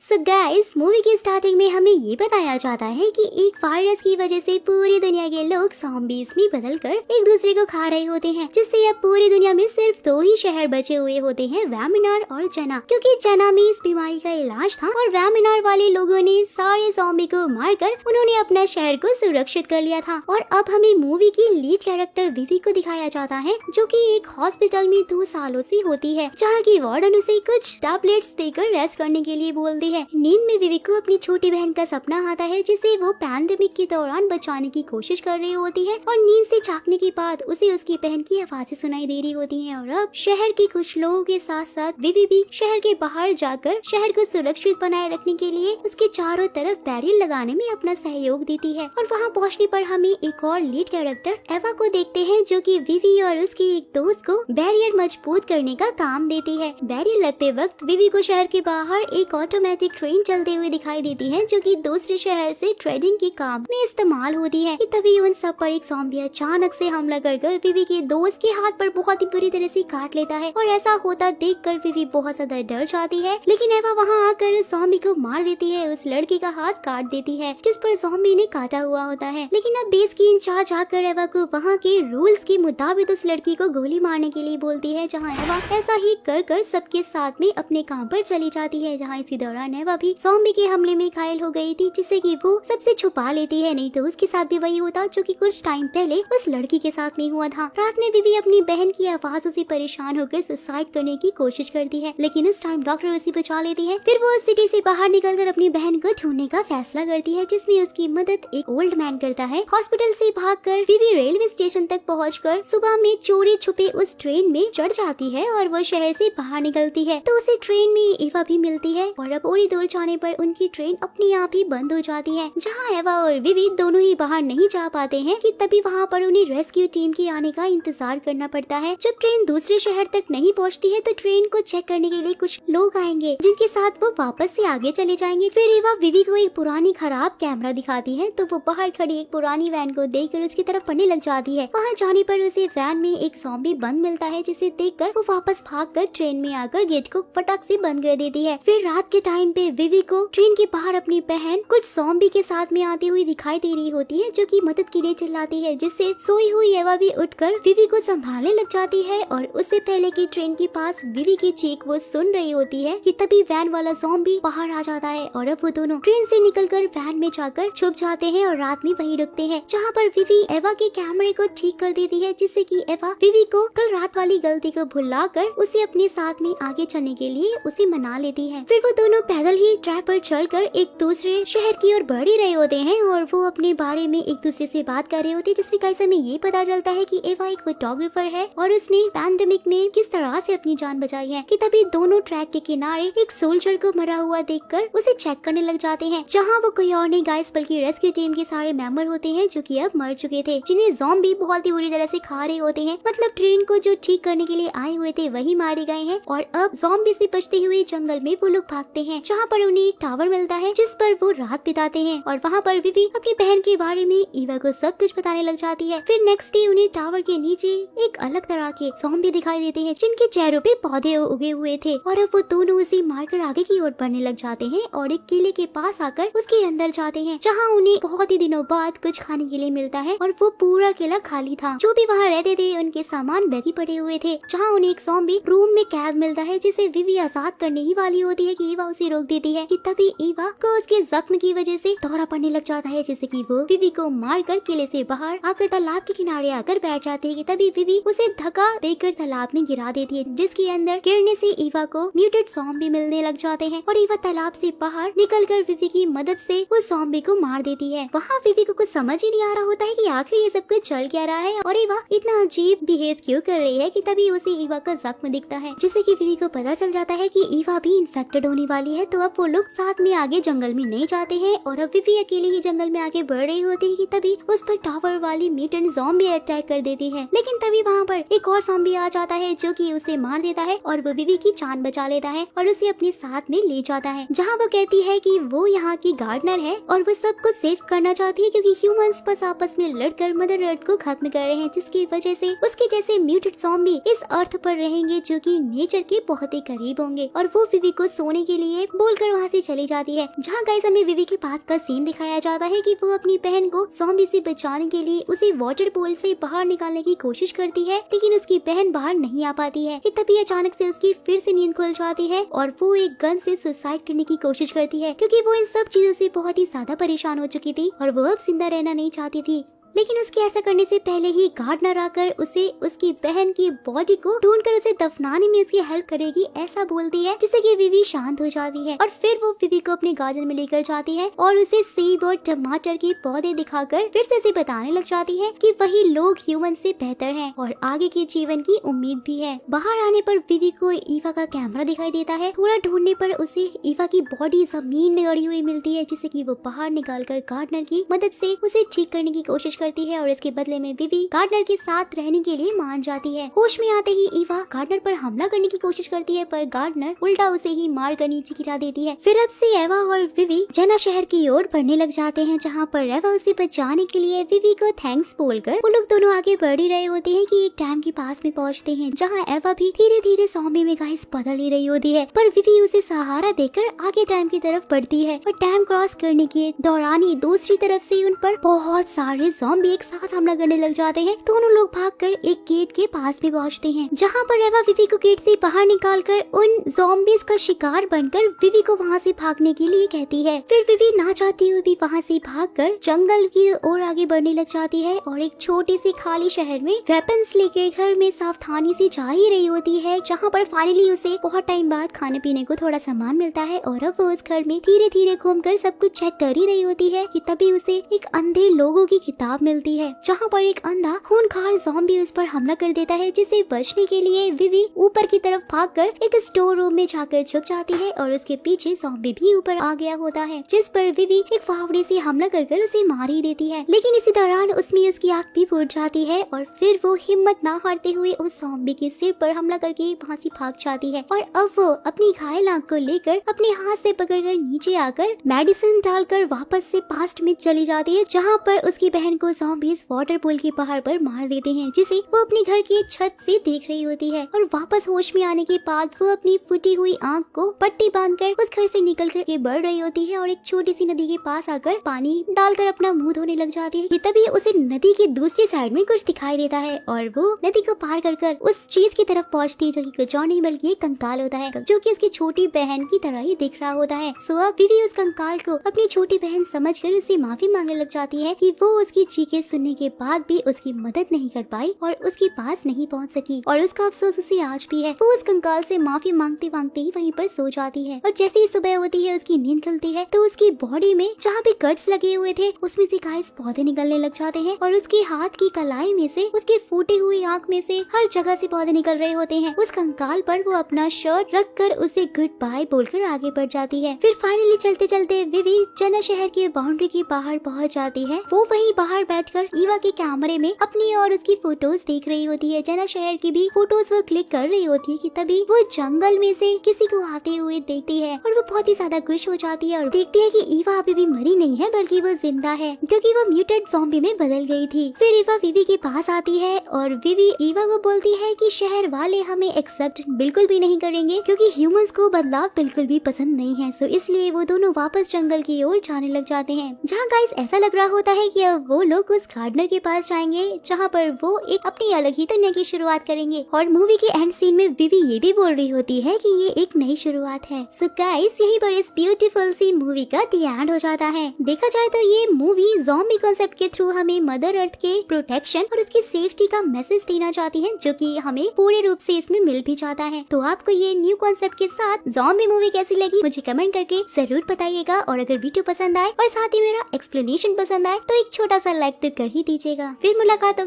So guys, movie की starting में हमें ये बताया जाता है कि एक वायरस की वजह से पूरी दुनिया के लोग ज़ॉम्बीज़ में बदलकर एक दूसरे को खा रहे होते हैं, जिससे अब पूरी दुनिया में सिर्फ 2 ही शहर बचे हुए होते हैं, वैमिनार और जना। क्योंकि जना में इस बीमारी का इलाज था और वैमिनार वाले लोगों ने सारे ज़ॉम्बी को मारकर उन्होंने अपना शहर को सुरक्षित कर लिया था। और अब हमें मूवी की लीड कैरेक्टर विवी को दिखाया जाता है, जो कि एक हॉस्पिटल में 2 सालों से होती है, जहाँ की वार्डन उसे कुछ टैबलेट्स देकर रेस्ट करने के लिए बोलती है। नींद में विवी को अपनी छोटी बहन का सपना आता है, जिसे वो पैंडेमिक के दौरान बचाने की कोशिश कर रही होती है। और नींद से जागने के बाद उसे उसकी बहन की आवाजें सुनाई दे रही होती हैं। और अब शहर के कुछ लोगों के साथ साथ विवी भी शहर के बाहर जाकर शहर को सुरक्षित बनाए रखने के लिए उसके चारों तरफ बैरियर लगाने में अपना सहयोग देती है। और वहाँ पहुँचने पर हमें एक और लीड कैरेक्टर एवा को देखते हैं, जो कि विवी और उसके एक दोस्त को बैरियर मजबूत करने का काम देती है। बैरियर लगते वक्त विवी को शहर के बाहर एक ऑटोमेटिक ट्रेन चलते हुए दिखाई देती है, जो कि दूसरे शहर से ट्रेडिंग के काम में इस्तेमाल होती है। कि तभी उन सब पर एक ज़ॉम्बी अचानक से हमला कर विवी के दोस्त के हाथ पर बहुत ही बुरी तरह से काट लेता है। और ऐसा होता देखकर विवी बहुत ज्यादा डर जाती है, लेकिन एवा वहाँ आकर ज़ॉम्बी को मार देती है, उस लड़की का हाथ काट देती है जिस पर ज़ॉम्बी ने काटा हुआ होता है। लेकिन अब बेस की इंचार्ज आकर एवा को वहाँ के रूल्स के मुताबिक उस लड़की को गोली मारने के लिए बोलती है, जहाँ एवा ऐसा ही कर सबके साथ में अपने काम पर चली जाती है। जहाँ इसी दौरान एवा भी ज़ॉम्बी के हमले में घायल हो गई थी, जिससे कि वो सबसे छुपा लेती है, नहीं तो उसके साथ भी वही होता जो कि कुछ टाइम पहले उस लड़की के साथ में हुआ था। रात में विवी अपनी बहन की आवाज़ों से परेशान होकर सुसाइड करने की कोशिश करती है, लेकिन इस टाइम डॉक्टर उसे बचा लेती है। फिर वो उस सिटी से बाहर निकलकर अपनी बहन को ढूंढने का फैसला करती है, जिसमें उसकी मदद एक ओल्ड मैन करता है। हॉस्पिटल से भागकर विवी रेलवे स्टेशन तक पहुंचकर सुबह में चोरी छुपे उस ट्रेन में चढ़ जाती है और वो शहर से बाहर निकलती है, तो उसे ट्रेन में एवा भी मिलती है। और अब थोड़ी दूर जाने पर उनकी ट्रेन अपने आप ही बंद हो जाती है, जहाँ एवा और विवी दोनों ही बाहर नहीं जा पाते हैं कि तभी वहाँ पर उन्हें रेस्क्यू टीम के आने का इंतजार करना पड़ता है। जब ट्रेन दूसरे शहर तक नहीं पहुँचती है, तो ट्रेन को चेक करने के लिए कुछ लोग आएंगे, जिनके साथ वो वापस से आगे चले जाएंगे। फिर एवा विवी को एक पुरानी खराब कैमरा दिखाती है, तो वो बाहर खड़ी एक पुरानी वैन को देखकर उसकी तरफ पढ़ने लग जाती है। वहाँ जाने पर उसे वैन में एक ज़ॉम्बी बंद मिलता है, जिसे देखकर वो वापस भागकर ट्रेन में आकर गेट को फटाक से बंद कर देती है। फिर रात के टाइम पे विवी को ट्रेन के बाहर अपनी बहन कुछ ज़ॉम्बी के साथ में आती हुई दिखाई दे रही होती है, जो कि मदद के लिए चिल्लाती है, जिससे सोई हुई एवा भी उठकर विवी को संभालने लग जाती है। और उससे पहले कि ट्रेन के पास विवी की चीख वो सुन रही होती है कि तभी वैन वाला ज़ॉम्बी बाहर आ जाता है। और अब वो दोनों ट्रेन से निकलकर वैन में जाकर छुप जाते हैं और रात में वहीं रुकते हैं, जहाँ पर विवी एवा के कैमरे को ठीक कर देती है, जिससे कि एवा विवी को कल रात वाली गलती को भुलाकर उसे अपने साथ में आगे चलने के लिए उसे मना लेती है। फिर वो दोनों पैदल ही ट्रैक पर चलकर एक दूसरे शहर की ओर बढ़ ही रहे होते हैं और वो अपने बारे में एक दूसरे से बात कर रहे होते हैं, जिसमें कैसे हमें ये पता चलता है कि एवा एक फोटोग्राफर है और उसने पैंडेमिक में किस तरह से अपनी जान बचाई है। कि तभी दोनों ट्रैक के किनारे एक सोल्जर को मरा हुआ देखकर उसे चेक करने लग जाते हैं, जहाँ वो कोई और नहीं गाइस बल्कि रेस्क्यू टीम के सारे मेंबर होते हैं, जो कि अब मर चुके थे, जिन्हें ज़ॉम्बी बहुत ही बुरी तरह से खा रहे होते हैं। मतलब ट्रेन को जो ठीक करने के लिए आए हुए थे वही मारे गए हैं। और अब ज़ॉम्बी से बचते हुए जंगल में वो लोग भागते हैं, जहाँ पर उन्हें एक टावर मिलता है, जिस पर वो रात बिताते हैं। और वहाँ पर विवी अपनी बहन के बारे में ईवा को सब कुछ बताने लग जाती है। फिर नेक्स्ट डे उन्हें टावर के नीचे एक अलग तरह के ज़ॉम्बी दिखाई देते हैं, जिनके चेहरों पे पौधे उगे हुए थे। और अब वो दोनों उसे मारकर आगे की ओर बढ़ने लग जाते हैं और एक किले के पास आकर उसके अंदर जाते हैं, जहाँ उन्हें बहुत ही दिनों बाद कुछ खाने के लिए मिलता है। और वो पूरा किला खाली था, जो भी वहाँ रहते थे उनके सामान बैगी पड़े हुए थे। जहाँ उन्हें एक ज़ॉम्बी रूम में कैद मिलता है, जिसे विवी आजाद करने ही वाली होती है कि ईवा उसे रोक देती है। कि तभी ईवा को उसके जख्म की वजह से दौरा पड़ने लग जाता है, जिससे कि वो विवी को मारकर किले से बाहर आकर तालाब के किनारे आकर बैठ जाते हैं। कि तभी विवी उसे धक्का देकर तालाब में गिरा देती है, जिसके अंदर गिरने से ईवा को म्यूटेड ज़ॉम्बी मिलने लग जाते हैं। और ईवा तालाब से बाहर निकलकर विवी की मदद से उस ज़ॉम्बी को मार देती है। वहाँ विवी को कुछ समझ ही नहीं आ रहा होता है कि आखिर ये सब कुछ चल क्या रहा है और ईवा इतना अजीब बिहेव क्यों कर रही है। कि तभी उसे ईवा का जख्म दिखता है, जिससे कि विवी को पता चल जाता है कि ईवा भी इन्फेक्टेड होने वाली है। तो अब वो लोग साथ में आगे जंगल में नहीं जाते हैं और अब विवी अकेली ही जंगल में आगे बढ़ रही होती है। कि तभी उस पर टावर वाली म्यूटेंट ज़ॉम्बी अटैक कर देती है, लेकिन तभी वहाँ पर एक और ज़ॉम्बी आ जाता है, जो कि उसे मार देता है और वो विवी की जान बचा लेता है और उसे अपने साथ में ले जाता है, जहाँ वो कहती है कि वो यहाँ की गार्डनर है और वो सब कुछ सेव करना चाहती है, क्योंकि ह्यूमंस बस आपस में लड़कर मदर अर्थ को खत्म कर रहे हैं, जिसकी वजह से उसके जैसे म्यूटेड ज़ॉम्बी इस अर्थ पर रहेंगे, जो कि नेचर के बहुत ही करीब होंगे। और वो विवी को सोने के लिए बोलकर वहाँ से चली जाती है। जहाँ गाइस हमें विवी के पास का सीन दिखाया जाता है कि वो अपनी बहन को ज़ॉम्बी से बचाने के लिए उसे वाटर पूल से बाहर निकालने की कोशिश करती है, लेकिन उसकी बहन बाहर नहीं आ पाती है कि तभी अचानक से उसकी फिर से नींद खुल जाती है और वो एक गन से सुसाइड करने की कोशिश करती है, क्योंकि वो इन सब चीजों से बहुत ही ज्यादा परेशान हो चुकी थी और वो अब जिंदा रहना नहीं चाहती थी। लेकिन उसके ऐसा करने से पहले ही गार्डनर आकर उसे उसकी बहन की बॉडी को ढूंढकर उसे दफनाने में उसकी हेल्प करेगी ऐसा बोलती है, जिससे कि विवी शांत हो जाती है और फिर वो विवी को अपने गार्डन में लेकर जाती है और उसे सेब और टमाटर के पौधे दिखाकर फिर से उसे बताने लग जाती है कि वही लोग ह्यूमन से बेहतर हैं और आगे के जीवन की उम्मीद भी है। बाहर आने पर विवी को ईवा का कैमरा दिखाई देता है। थोड़ा ढूंढने पर उसे ईवा की बॉडी जमीन में गड़ी हुई मिलती है, जिसे कि वो बाहर निकालकर गार्डनर की मदद से उसे ठीक करने की कोशिश करती है और इसके बदले में विवी गार्डनर के साथ रहने के लिए मान जाती है। होश में आते ही ईवा गार्डनर पर हमला करने की कोशिश करती है, पर गार्डनर उल्टा उसे ही मार कर नीचे गिरा देती है। फिर अब से एवा और विवी जना शहर की ओर बढ़ने लग जाते हैं, जहाँ पर एवा उसे बचाने के लिए विवी को थैंक्स बोलकर वो लोग दोनों आगे बढ़ ही रहे होते हैं कि एक डैम के पास में पहुँचते हैं, जहाँ एवा भी धीरे धीरे ज़ॉम्बी में गाइस बदल ही रही होती है, पर विवी उसे सहारा देकर आगे डैम की तरफ बढ़ती है और डैम क्रॉस करने के दौरान ही दूसरी तरफ से उन पर बहुत सारे ज़ॉम्बी एक साथ हमला करने लग जाते हैं। दोनों लोग भागकर एक गेट के पास भी पहुंचते हैं, जहां पर एवा विवी को गेट से बाहर निकालकर उन ज़ॉम्बीज का शिकार बनकर विवी को वहां से भागने के लिए कहती है। फिर विवी ना चाहती हुई भी वहां से भागकर जंगल की ओर आगे बढ़ने लग जाती है और एक छोटे से खाली शहर में वेपन्स लेकर घर में सावधानी से जा ही रही होती है, जहाँ पर फाइनली उसे बहुत टाइम बाद खाने पीने को थोड़ा सामान मिलता है और अब वो उस घर में धीरे धीरे घूमकर सब कुछ चेक कर ही रही होती है कि तभी उसे एक अंधे लोगों की किताब मिलती है, जहाँ पर एक अंधा खूंखार ज़ॉम्बी उस पर हमला कर देता है, जिसे बचने के लिए विवी ऊपर की तरफ भागकर एक स्टोर रूम में जाकर छुप जाती है और उसके पीछे ज़ॉम्बी भी ऊपर आ गया होता है, जिस पर विवी एक फावड़े से हमला कर उसे मार ही देती है। लेकिन इसी दौरान उसमें उसकी आंख भी फूट जाती है और फिर वो हिम्मत ना हारते हुए उस ज़ॉम्बी के सिर पर हमला करके वहाँ से भाग जाती है और अब वो अपनी घायल आंख को लेकर अपने हाथ से पकड़कर नीचे आकर मेडिसिन डालकर वापस से पास्ट में चली जाती है, जहाँ पर उसकी बहन को ज़ॉम्बीज वाटर पूल के पहाड़ पर मार देते हैं, जिसे वो अपने घर की छत से देख रही होती है और वापस होश में आने के बाद वो अपनी फूटी हुई आंख को पट्टी बांधकर उस घर से निकल कर के बढ़ रही होती है और एक छोटी सी नदी के पास आकर पानी डालकर अपना मुंह धोने लग जाती है कि तभी उसे नदी की दूसरी साइड में कुछ दिखाई देता है और वो नदी को पार कर उस चीज की तरफ पहुंचती है, जो कि कुछ और नहीं बल्कि एक कंकाल होता है, जो कि उसकी छोटी बहन की तरह ही दिख रहा होता है। सो अब विवी उस कंकाल को अपनी छोटी बहन समझकर उससे माफी मांगने लग जाती है कि वो उसकी चीखें सुनने के बाद भी उसकी मदद नहीं कर पाई और उसके पास नहीं पहुंच सकी और उसका अफसोस उसे आज भी है। वो उस कंकाल से माफी मांगते मांगते ही वहीं पर सो जाती है और जैसे ही सुबह होती है उसकी नींद खुलती है तो उसकी बॉडी में जहाँ पे कट्स लगे हुए थे उसमें से गाइस पौधे निकलने लग जाते हैं और उसके हाथ की कलाई में से, उसके फूटी हुई आंख में से हर जगह से पौधे निकल रहे होते हैं। उस कंकाल पर वो अपना शर्ट रख कर उसे गुड बाय बोलकर आगे बढ़ जाती है। फिर फाइनली चलते चलते विवी जना शहर के बाउंड्री के बाहर पहुंच जाती है। वो वहीं बाहर बैठकर ईवा के कैमरे में अपनी और उसकी फोटोज देख रही होती है। जना शहर की भी फोटोज वो क्लिक कर रही होती है कि तभी वो जंगल में से किसी को आते हुए देखती है और वो बहुत ही ज्यादा खुश हो जाती है और देखती है कि ईवा अभी भी मरी नहीं है बल्कि वो जिंदा है, क्योंकि वो म्यूटेड ज़ॉम्बी में बदल गई थी। फिर ईवा विवी के पास आती है और विवी ईवा को बोलती है कि शहर वाले हमें एक्सेप्ट बिल्कुल भी नहीं करेंगे, क्योंकि ह्यूमंस को बदलाव बिल्कुल भी पसंद नहीं है। सो इसलिए वो दोनों वापस जंगल की ओर जाने लग जाते हैं, जहाँ गाइस ऐसा लग रहा होता है कि अब वो लोग उस गार्डनर के पास जाएंगे, जहाँ पर वो एक अपनी अलग ही दुनिया की शुरुआत करेंगे। और मूवी के एंड सीन में विवी ये भी बोल रही होती है कि ये एक नई शुरुआत है। सो गाइस यहीं पर इस ब्यूटीफुल सी मूवी का द एंड हो जाता है। देखा जाए तो ये मूवी ज़ॉम्बी कॉन्सेप्ट के थ्रू हमें मदर अर्थ के प्रोटेक्शन और उसकी सेफ्टी का मैसेज देना चाहती है, जो कि हमें पूरे रूप से इसमें मिल भी जाता है। तो आपको ये न्यू कॉन्सेप्ट के साथ ज़ॉम्बी मूवी कैसी लगी मुझे कमेंट करके जरूर बताइएगा, और अगर वीडियो पसंद आए और साथ ही मेरा एक्सप्लेनेशन पसंद आए तो एक छोटा सा लाइक तो कर ही दीजिएगा। फिर मुलाकात होगी